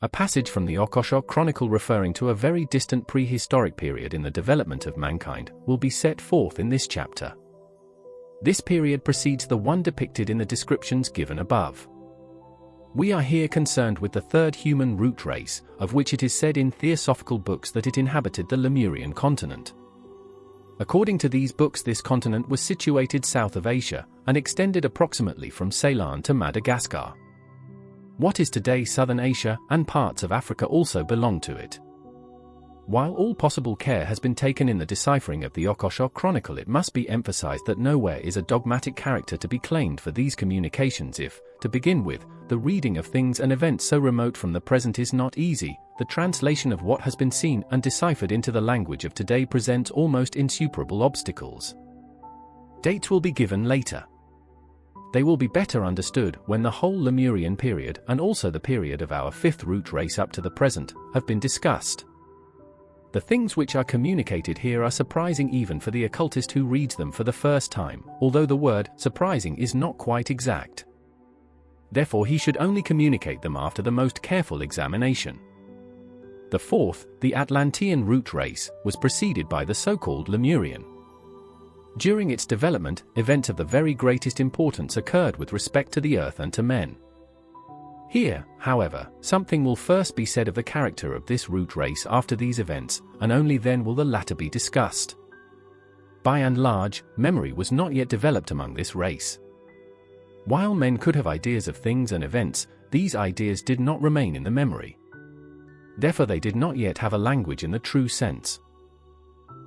A passage from the Akasha Chronicle referring to a very distant prehistoric period in the development of mankind will be set forth in this chapter. This period precedes the one depicted in the descriptions given above. We are here concerned with the third human root race, of which it is said in theosophical books that it inhabited the Lemurian continent. According to these books, this continent was situated south of Asia and extended approximately from Ceylon to Madagascar. What is today southern Asia and parts of Africa also belong to it. While all possible care has been taken in the deciphering of the Akasha Chronicle, it must be emphasized that nowhere is a dogmatic character to be claimed for these communications if, to begin with, the reading of things and events so remote from the present is not easy. The translation of what has been seen and deciphered into the language of today presents almost insuperable obstacles. Dates will be given later. They will be better understood when the whole Lemurian period and also the period of our fifth root race up to the present have been discussed. The things which are communicated here are surprising even for the occultist who reads them for the first time, although the word surprising is not quite exact. Therefore he should only communicate them after the most careful examination. The fourth, the Atlantean root race, was preceded by the so-called Lemurian. During its development, events of the very greatest importance occurred with respect to the earth and to men. Here, however, something will first be said of the character of this root race after these events, and only then will the latter be discussed. By and large, memory was not yet developed among this race. While men could have ideas of things and events, these ideas did not remain in the memory. Therefore they did not yet have a language in the true sense.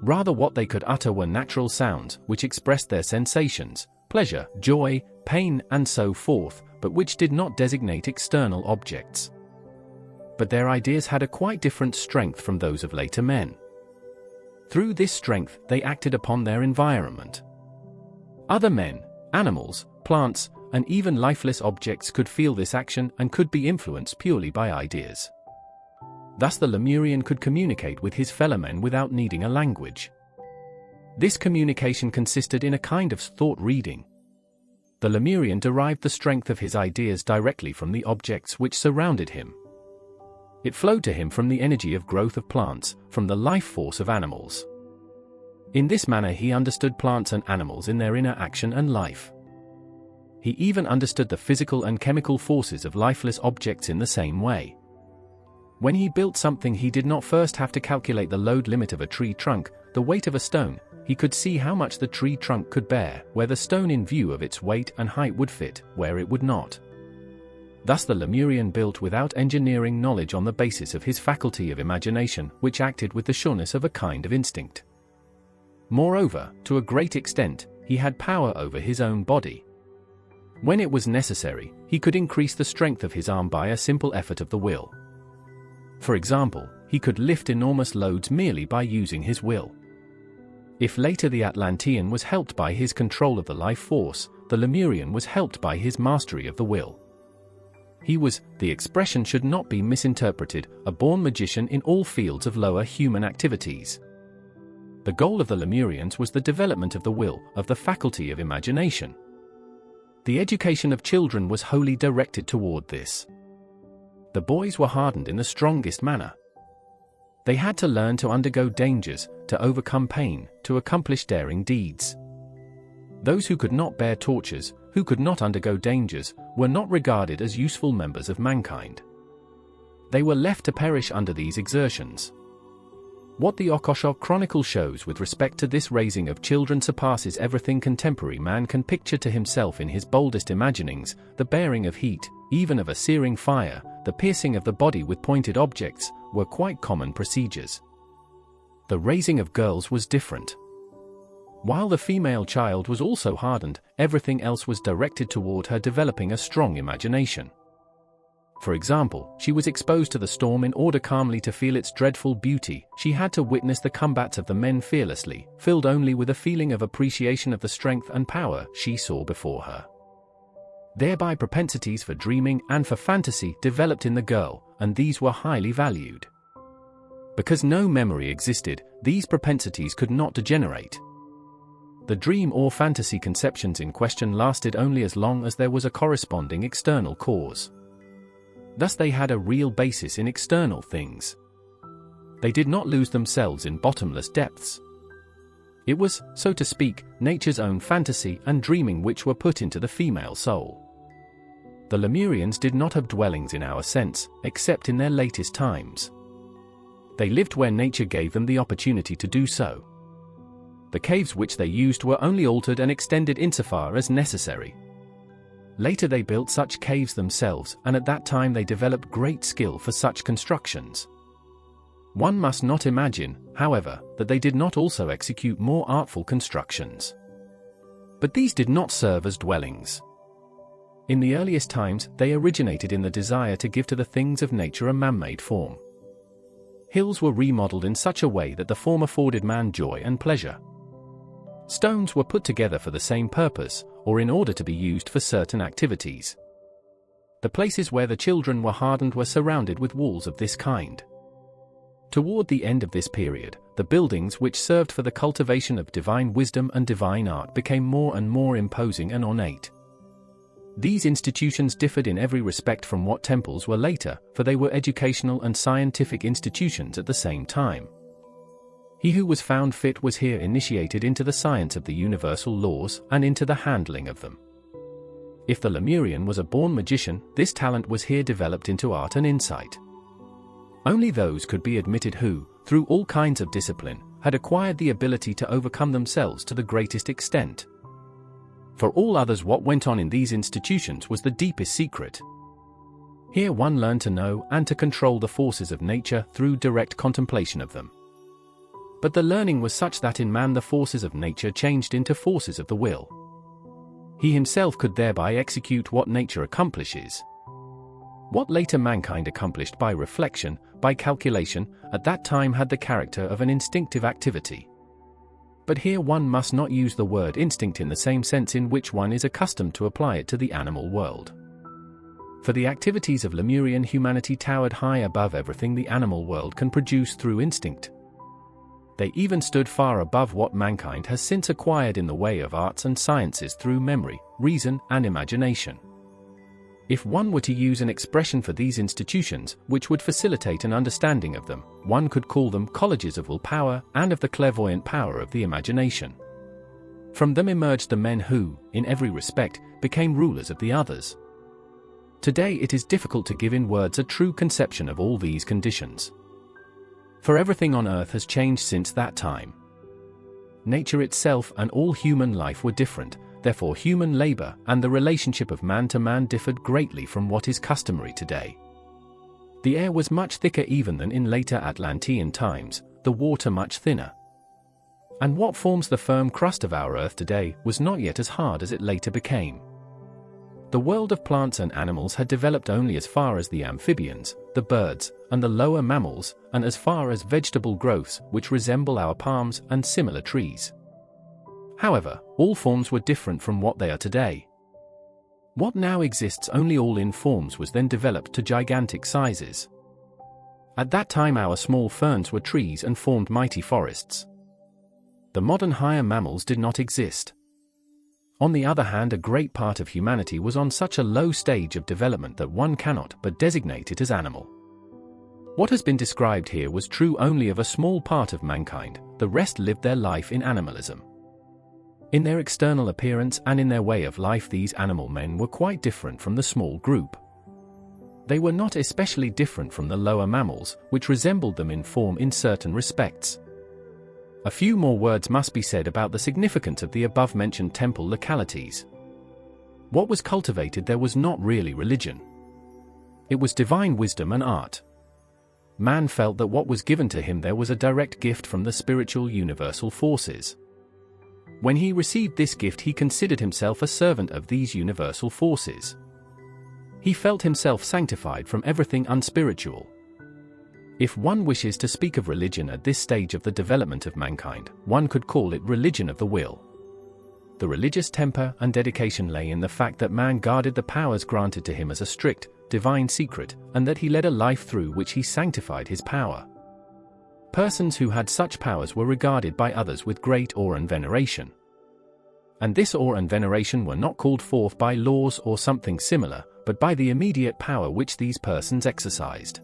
Rather, what they could utter were natural sounds, which expressed their sensations, pleasure, joy, pain, and so forth, but which did not designate external objects. But their ideas had a quite different strength from those of later men. Through this strength, they acted upon their environment. Other men, animals, plants, and even lifeless objects could feel this action and could be influenced purely by ideas. Thus the Lemurian could communicate with his fellow men without needing a language. This communication consisted in a kind of thought reading. The Lemurian derived the strength of his ideas directly from the objects which surrounded him. It flowed to him from the energy of growth of plants, from the life force of animals. In this manner he understood plants and animals in their inner action and life. He even understood the physical and chemical forces of lifeless objects in the same way. When he built something, he did not first have to calculate the load limit of a tree trunk, the weight of a stone. He could see how much the tree trunk could bear, where the stone in view of its weight and height would fit, where it would not. Thus the Lemurian built without engineering knowledge on the basis of his faculty of imagination, which acted with the sureness of a kind of instinct. Moreover, to a great extent, he had power over his own body. When it was necessary, he could increase the strength of his arm by a simple effort of the will. For example, he could lift enormous loads merely by using his will. If later the Atlantean was helped by his control of the life force, the Lemurian was helped by his mastery of the will. He was, the expression should not be misinterpreted, a born magician in all fields of lower human activities. The goal of the Lemurians was the development of the will, of the faculty of imagination. The education of children was wholly directed toward this. The boys were hardened in the strongest manner. They had to learn to undergo dangers, to overcome pain, to accomplish daring deeds. Those who could not bear tortures, who could not undergo dangers, were not regarded as useful members of mankind. They were left to perish under these exertions. What the Akasha Chronicle shows with respect to this raising of children surpasses everything contemporary man can picture to himself in his boldest imaginings. The bearing of heat, even of a searing fire, the piercing of the body with pointed objects, were quite common procedures. The raising of girls was different. While the female child was also hardened, everything else was directed toward her developing a strong imagination. For example, she was exposed to the storm in order calmly to feel its dreadful beauty. She had to witness the combats of the men fearlessly, filled only with a feeling of appreciation of the strength and power she saw before her. Thereby propensities for dreaming and for fantasy developed in the girl, and these were highly valued. Because no memory existed, these propensities could not degenerate. The dream or fantasy conceptions in question lasted only as long as there was a corresponding external cause. Thus they had a real basis in external things. They did not lose themselves in bottomless depths. It was, so to speak, nature's own fantasy and dreaming which were put into the female soul. The Lemurians did not have dwellings in our sense, except in their latest times. They lived where nature gave them the opportunity to do so. The caves which they used were only altered and extended insofar as necessary. Later they built such caves themselves, and at that time they developed great skill for such constructions. One must not imagine, however, that they did not also execute more artful constructions. But these did not serve as dwellings. In the earliest times, they originated in the desire to give to the things of nature a man-made form. Hills were remodeled in such a way that the form afforded man joy and pleasure. Stones were put together for the same purpose, or in order to be used for certain activities. The places where the children were hardened were surrounded with walls of this kind. Toward the end of this period, the buildings which served for the cultivation of divine wisdom and divine art became more and more imposing and ornate. These institutions differed in every respect from what temples were later, for they were educational and scientific institutions at the same time. He who was found fit was here initiated into the science of the universal laws and into the handling of them. If the Lemurian was a born magician, this talent was here developed into art and insight. Only those could be admitted who, through all kinds of discipline, had acquired the ability to overcome themselves to the greatest extent. For all others, what went on in these institutions was the deepest secret. Here one learned to know and to control the forces of nature through direct contemplation of them. But the learning was such that in man the forces of nature changed into forces of the will. He himself could thereby execute what nature accomplishes. What later mankind accomplished by reflection, by calculation, at that time had the character of an instinctive activity. But here one must not use the word instinct in the same sense in which one is accustomed to apply it to the animal world. For the activities of Lemurian humanity towered high above everything the animal world can produce through instinct. They even stood far above what mankind has since acquired in the way of arts and sciences through memory, reason, and imagination. If one were to use an expression for these institutions, which would facilitate an understanding of them, one could call them colleges of will power and of the clairvoyant power of the imagination. From them emerged the men who, in every respect, became rulers of the others. Today it is difficult to give in words a true conception of all these conditions. For everything on earth has changed since that time. Nature itself and all human life were different. Therefore human labor and the relationship of man to man differed greatly from what is customary today. The air was much thicker even than in later Atlantean times, the water much thinner. And what forms the firm crust of our earth today was not yet as hard as it later became. The world of plants and animals had developed only as far as the amphibians, the birds, and the lower mammals, and as far as vegetable growths which resemble our palms and similar trees. However, all forms were different from what they are today. What now exists only all in forms was then developed to gigantic sizes. At that time our small ferns were trees and formed mighty forests. The modern higher mammals did not exist. On the other hand, a great part of humanity was on such a low stage of development that one cannot but designate it as animal. What has been described here was true only of a small part of mankind, the rest lived their life in animalism. In their external appearance and in their way of life these animal men were quite different from the small group. They were not especially different from the lower mammals, which resembled them in form in certain respects. A few more words must be said about the significance of the above-mentioned temple localities. What was cultivated there was not really religion. It was divine wisdom and art. Man felt that what was given to him there was a direct gift from the spiritual universal forces. When he received this gift he considered himself a servant of these universal forces. He felt himself sanctified from everything unspiritual. If one wishes to speak of religion at this stage of the development of mankind, one could call it religion of the will. The religious temper and dedication lay in the fact that man guarded the powers granted to him as a strict, divine secret, and that he led a life through which he sanctified his power. Persons who had such powers were regarded by others with great awe and veneration. And this awe and veneration were not called forth by laws or something similar, but by the immediate power which these persons exercised.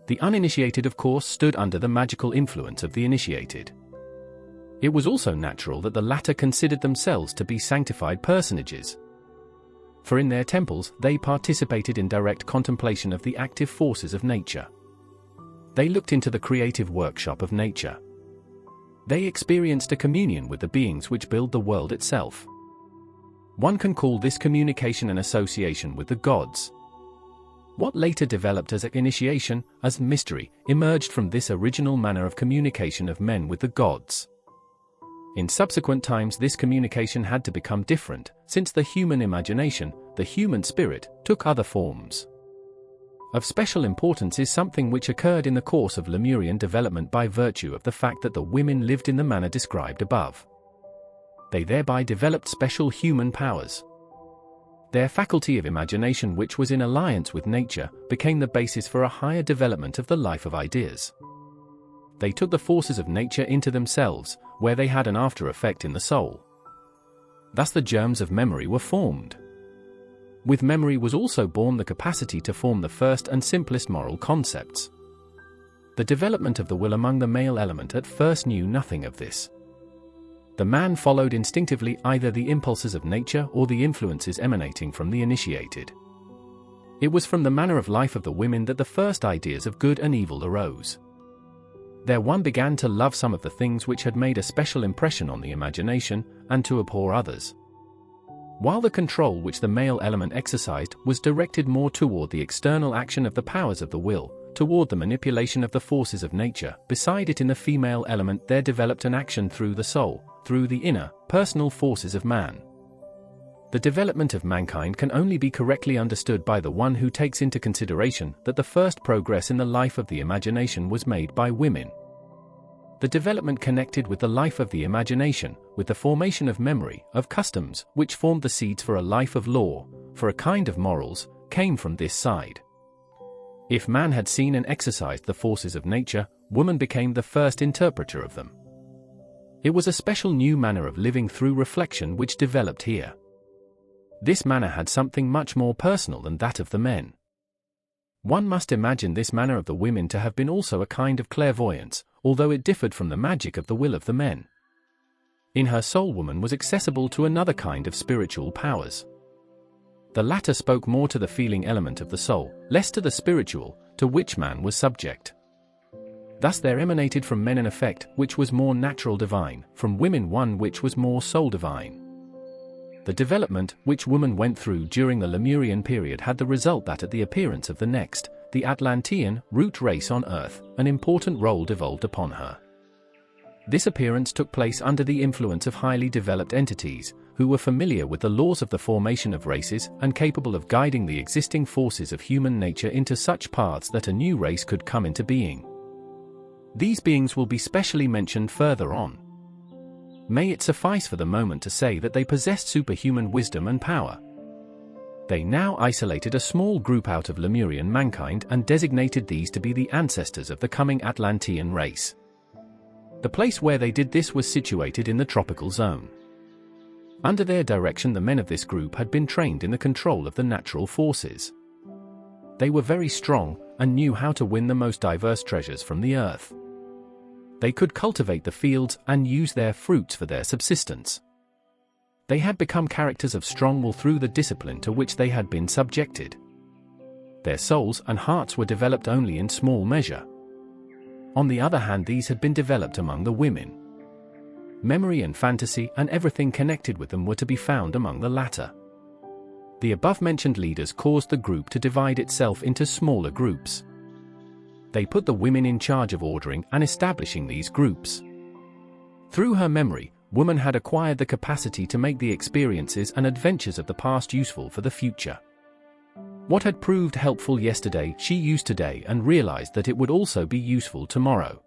The uninitiated, of course, stood under the magical influence of the initiated. It was also natural that the latter considered themselves to be sanctified personages. For in their temples, they participated in direct contemplation of the active forces of nature. They looked into the creative workshop of nature. They experienced a communion with the beings which build the world itself. One can call this communication an association with the gods. What later developed as an initiation, as mystery, emerged from this original manner of communication of men with the gods. In subsequent times this communication had to become different, since the human imagination, the human spirit, took other forms. Of special importance is something which occurred in the course of Lemurian development by virtue of the fact that the women lived in the manner described above. They thereby developed special human powers. Their faculty of imagination, which was in alliance with nature, became the basis for a higher development of the life of ideas. They took the forces of nature into themselves, where they had an after effect in the soul. Thus the germs of memory were formed. With memory was also born the capacity to form the first and simplest moral concepts. The development of the will among the male element at first knew nothing of this. The man followed instinctively either the impulses of nature or the influences emanating from the initiated. It was from the manner of life of the women that the first ideas of good and evil arose. There one began to love some of the things which had made a special impression on the imagination, and to abhor others. While the control which the male element exercised was directed more toward the external action of the powers of the will, toward the manipulation of the forces of nature, beside it in the female element there developed an action through the soul, through the inner, personal forces of man. The development of mankind can only be correctly understood by the one who takes into consideration that the first progress in the life of the imagination was made by women. The development connected with the life of the imagination, with the formation of memory, of customs, which formed the seeds for a life of law, for a kind of morals, came from this side. If man had seen and exercised the forces of nature, woman became the first interpreter of them. It was a special new manner of living through reflection which developed here. This manner had something much more personal than that of the men. One must imagine this manner of the women to have been also a kind of clairvoyance, although it differed from the magic of the will of the men. In her soul woman was accessible to another kind of spiritual powers. The latter spoke more to the feeling element of the soul, less to the spiritual, to which man was subject. Thus there emanated from men an effect which was more natural divine, from women one which was more soul divine. The development which woman went through during the Lemurian period had the result that at the appearance of the next, the Atlantean, root race on Earth, an important role devolved upon her. This appearance took place under the influence of highly developed entities, who were familiar with the laws of the formation of races and capable of guiding the existing forces of human nature into such paths that a new race could come into being. These beings will be specially mentioned further on. May it suffice for the moment to say that they possessed superhuman wisdom and power. They now isolated a small group out of Lemurian mankind and designated these to be the ancestors of the coming Atlantean race. The place where they did this was situated in the tropical zone. Under their direction the men of this group had been trained in the control of the natural forces. They were very strong, and knew how to win the most diverse treasures from the earth. They could cultivate the fields and use their fruits for their subsistence. They had become characters of strong will through the discipline to which they had been subjected. Their souls and hearts were developed only in small measure. On the other hand, these had been developed among the women. Memory and fantasy and everything connected with them were to be found among the latter. The above-mentioned leaders caused the group to divide itself into smaller groups. They put the women in charge of ordering and establishing these groups. Through her memory, woman had acquired the capacity to make the experiences and adventures of the past useful for the future. What had proved helpful yesterday, she used today and realized that it would also be useful tomorrow.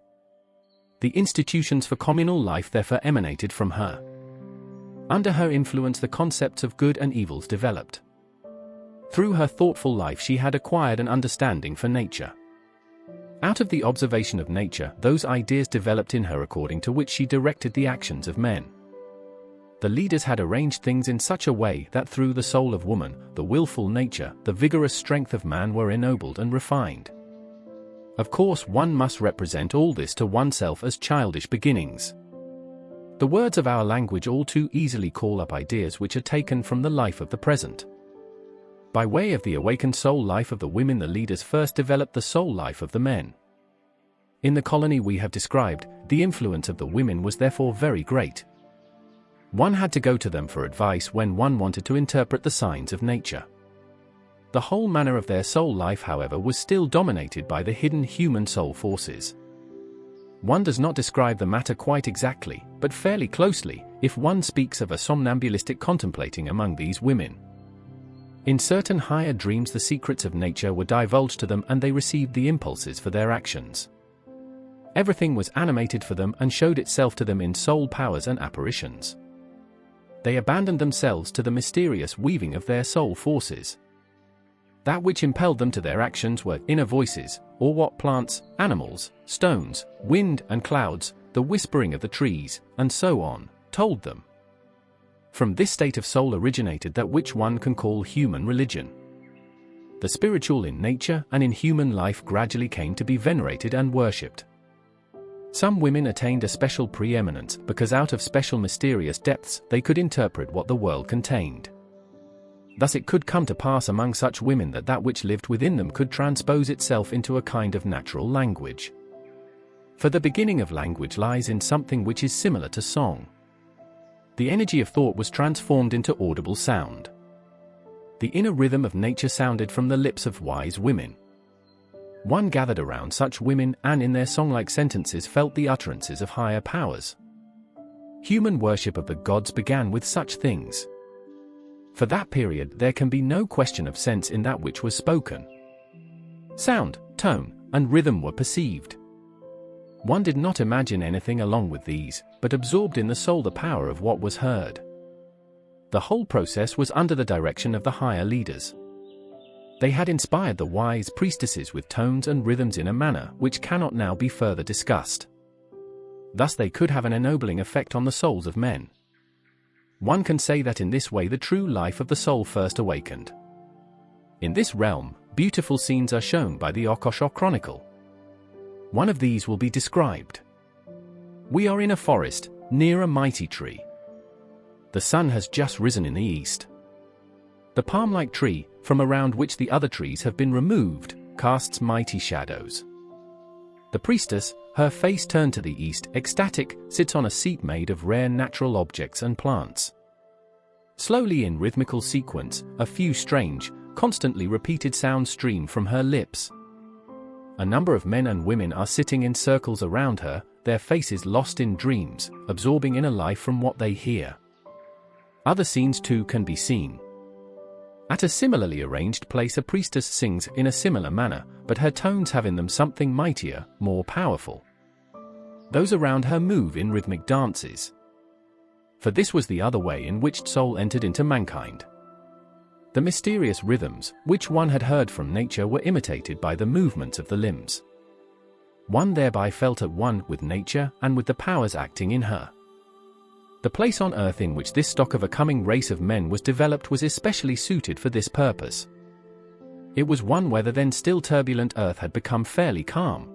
The institutions for communal life therefore emanated from her. Under her influence the concepts of good and evils developed. Through her thoughtful life she had acquired an understanding for nature. Out of the observation of nature, those ideas developed in her according to which she directed the actions of men. The leaders had arranged things in such a way that through the soul of woman, the willful nature, the vigorous strength of man were ennobled and refined. Of course, one must represent all this to oneself as childish beginnings. The words of our language all too easily call up ideas which are taken from the life of the present. By way of the awakened soul life of the women, the leaders first developed the soul life of the men. In the colony we have described, the influence of the women was therefore very great. One had to go to them for advice when one wanted to interpret the signs of nature. The whole manner of their soul life, however, was still dominated by the hidden human soul forces. One does not describe the matter quite exactly, but fairly closely, if one speaks of a somnambulistic contemplating among these women. In certain higher dreams the secrets of nature were divulged to them and they received the impulses for their actions. Everything was animated for them and showed itself to them in soul powers and apparitions. They abandoned themselves to the mysterious weaving of their soul forces. That which impelled them to their actions were inner voices, or what plants, animals, stones, wind and clouds, the whispering of the trees, and so on, told them. From this state of soul originated that which one can call human religion. The spiritual in nature and in human life gradually came to be venerated and worshipped. Some women attained a special preeminence because out of special mysterious depths they could interpret what the world contained. Thus it could come to pass among such women that that which lived within them could transpose itself into a kind of natural language. For the beginning of language lies in something which is similar to song. The energy of thought was transformed into audible sound. The inner rhythm of nature sounded from the lips of wise women. One gathered around such women and in their song-like sentences felt the utterances of higher powers. Human worship of the gods began with such things. For that period there can be no question of sense in that which was spoken. Sound, tone, and rhythm were perceived. One did not imagine anything along with these, but absorbed in the soul the power of what was heard. The whole process was under the direction of the higher leaders. They had inspired the wise priestesses with tones and rhythms in a manner which cannot now be further discussed. Thus they could have an ennobling effect on the souls of men. One can say that in this way the true life of the soul first awakened. In this realm, beautiful scenes are shown by the Okosho Chronicle. One of these will be described. We are in a forest, near a mighty tree. The sun has just risen in the east. The palm-like tree, from around which the other trees have been removed, casts mighty shadows. The priestess, her face turned to the east, ecstatic, sits on a seat made of rare natural objects and plants. Slowly in rhythmical sequence, a few strange, constantly repeated sounds stream from her lips. A number of men and women are sitting in circles around her, their faces lost in dreams, absorbing inner life from what they hear. Other scenes too can be seen. At a similarly arranged place a priestess sings in a similar manner, but her tones have in them something mightier, more powerful. Those around her move in rhythmic dances. For this was the other way in which soul entered into mankind. The mysterious rhythms, which one had heard from nature, were imitated by the movements of the limbs. One thereby felt at one with nature and with the powers acting in her. The place on earth in which this stock of a coming race of men was developed was especially suited for this purpose. It was one where the then still turbulent earth had become fairly calm.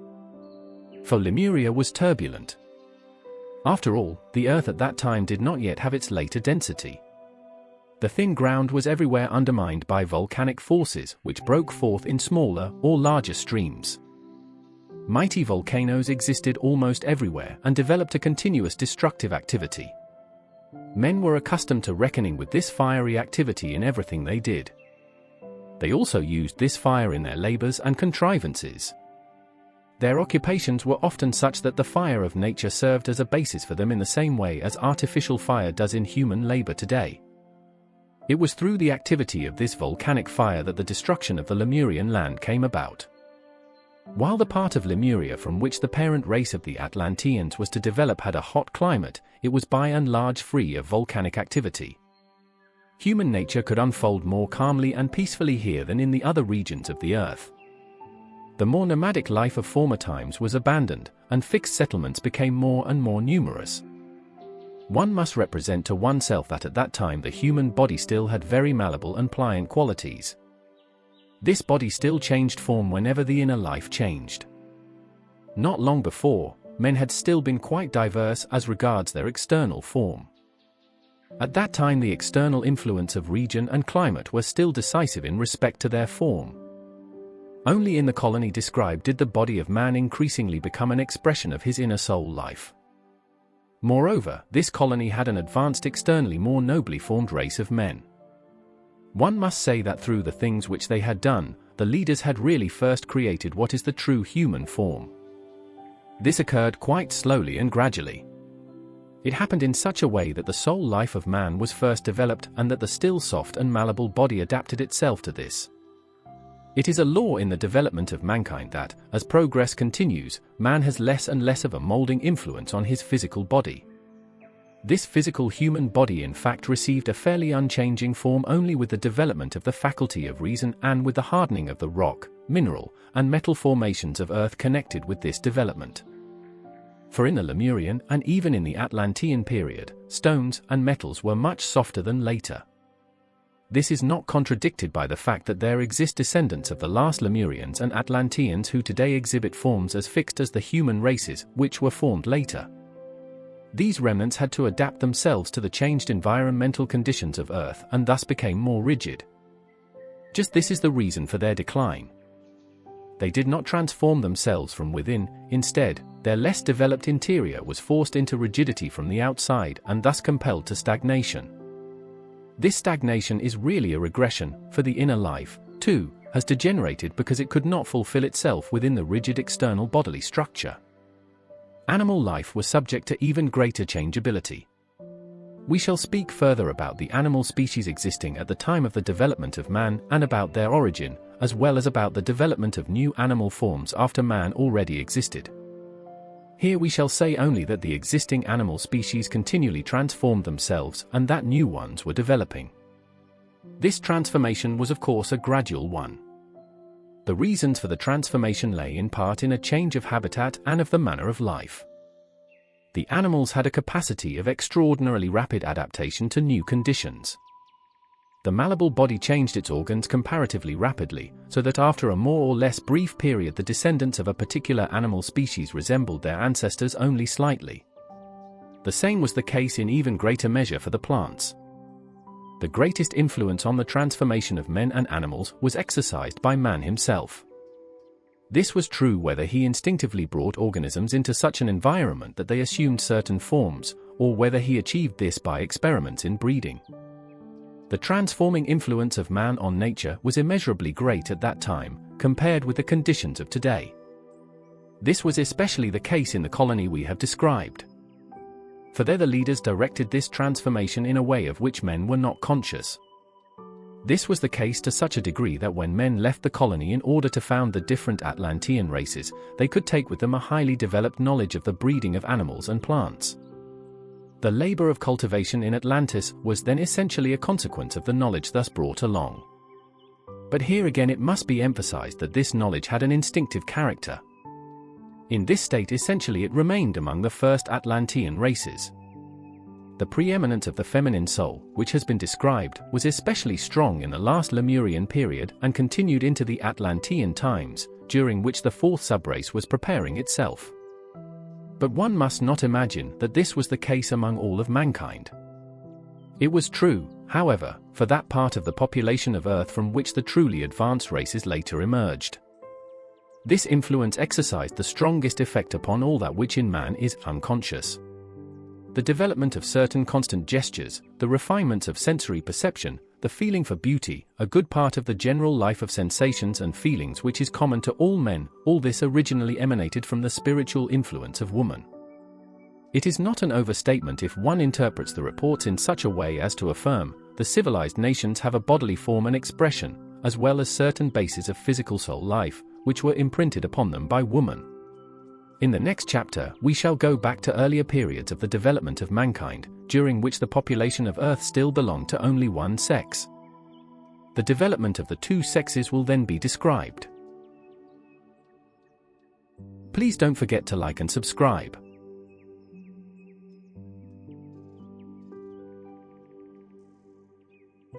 For Lemuria was turbulent. After all, the earth at that time did not yet have its later density. The thin ground was everywhere undermined by volcanic forces which broke forth in smaller or larger streams. Mighty volcanoes existed almost everywhere and developed a continuous destructive activity. Men were accustomed to reckoning with this fiery activity in everything they did. They also used this fire in their labors and contrivances. Their occupations were often such that the fire of nature served as a basis for them in the same way as artificial fire does in human labor today. It was through the activity of this volcanic fire that the destruction of the Lemurian land came about. While the part of Lemuria from which the parent race of the Atlanteans was to develop had a hot climate, it was by and large free of volcanic activity. Human nature could unfold more calmly and peacefully here than in the other regions of the earth. The more nomadic life of former times was abandoned, and fixed settlements became more and more numerous. One must represent to oneself that at that time the human body still had very malleable and pliant qualities. This body still changed form whenever the inner life changed. Not long before, men had still been quite diverse as regards their external form. At that time the external influence of region and climate were still decisive in respect to their form. Only in the colony described did the body of man increasingly become an expression of his inner soul life. Moreover, this colony had an advanced externally more nobly formed race of men. One must say that through the things which they had done, the leaders had really first created what is the true human form. This occurred quite slowly and gradually. It happened in such a way that the soul life of man was first developed and that the still soft and malleable body adapted itself to this. It is a law in the development of mankind that, as progress continues, man has less and less of a molding influence on his physical body. This physical human body in fact received a fairly unchanging form only with the development of the faculty of reason and with the hardening of the rock, mineral, and metal formations of earth connected with this development. For in the Lemurian and even in the Atlantean period, stones and metals were much softer than later. This is not contradicted by the fact that there exist descendants of the last Lemurians and Atlanteans who today exhibit forms as fixed as the human races, which were formed later. These remnants had to adapt themselves to the changed environmental conditions of Earth and thus became more rigid. Just this is the reason for their decline. They did not transform themselves from within, instead, their less developed interior was forced into rigidity from the outside and thus compelled to stagnation. This stagnation is really a regression, for the inner life, too, has degenerated because it could not fulfill itself within the rigid external bodily structure. Animal life was subject to even greater changeability. We shall speak further about the animal species existing at the time of the development of man and about their origin, as well as about the development of new animal forms after man already existed. Here we shall say only that the existing animal species continually transformed themselves and that new ones were developing. This transformation was of course a gradual one. The reasons for the transformation lay in part in a change of habitat and of the manner of life. The animals had a capacity of extraordinarily rapid adaptation to new conditions. The malleable body changed its organs comparatively rapidly, so that after a more or less brief period the descendants of a particular animal species resembled their ancestors only slightly. The same was the case in even greater measure for the plants. The greatest influence on the transformation of men and animals was exercised by man himself. This was true whether he instinctively brought organisms into such an environment that they assumed certain forms, or whether he achieved this by experiments in breeding. The transforming influence of man on nature was immeasurably great at that time, compared with the conditions of today. This was especially the case in the colony we have described. For there the leaders directed this transformation in a way of which men were not conscious. This was the case to such a degree that when men left the colony in order to found the different Atlantean races, they could take with them a highly developed knowledge of the breeding of animals and plants. The labor of cultivation in Atlantis was then essentially a consequence of the knowledge thus brought along. But here again it must be emphasized that this knowledge had an instinctive character. In this state essentially it remained among the first Atlantean races. The preeminence of the feminine soul, which has been described, was especially strong in the last Lemurian period and continued into the Atlantean times, during which the fourth subrace was preparing itself. But one must not imagine that this was the case among all of mankind. It was true, however, for that part of the population of Earth from which the truly advanced races later emerged. This influence exercised the strongest effect upon all that which in man is unconscious. The development of certain constant gestures, the refinements of sensory perception, the feeling for beauty, a good part of the general life of sensations and feelings which is common to all men, all this originally emanated from the spiritual influence of woman. It is not an overstatement if one interprets the reports in such a way as to affirm, the civilized nations have a bodily form and expression, as well as certain bases of physical soul life, which were imprinted upon them by woman. In the next chapter, we shall go back to earlier periods of the development of mankind, during which the population of Earth still belonged to only one sex. The development of the two sexes will then be described. Please don't forget to like and subscribe.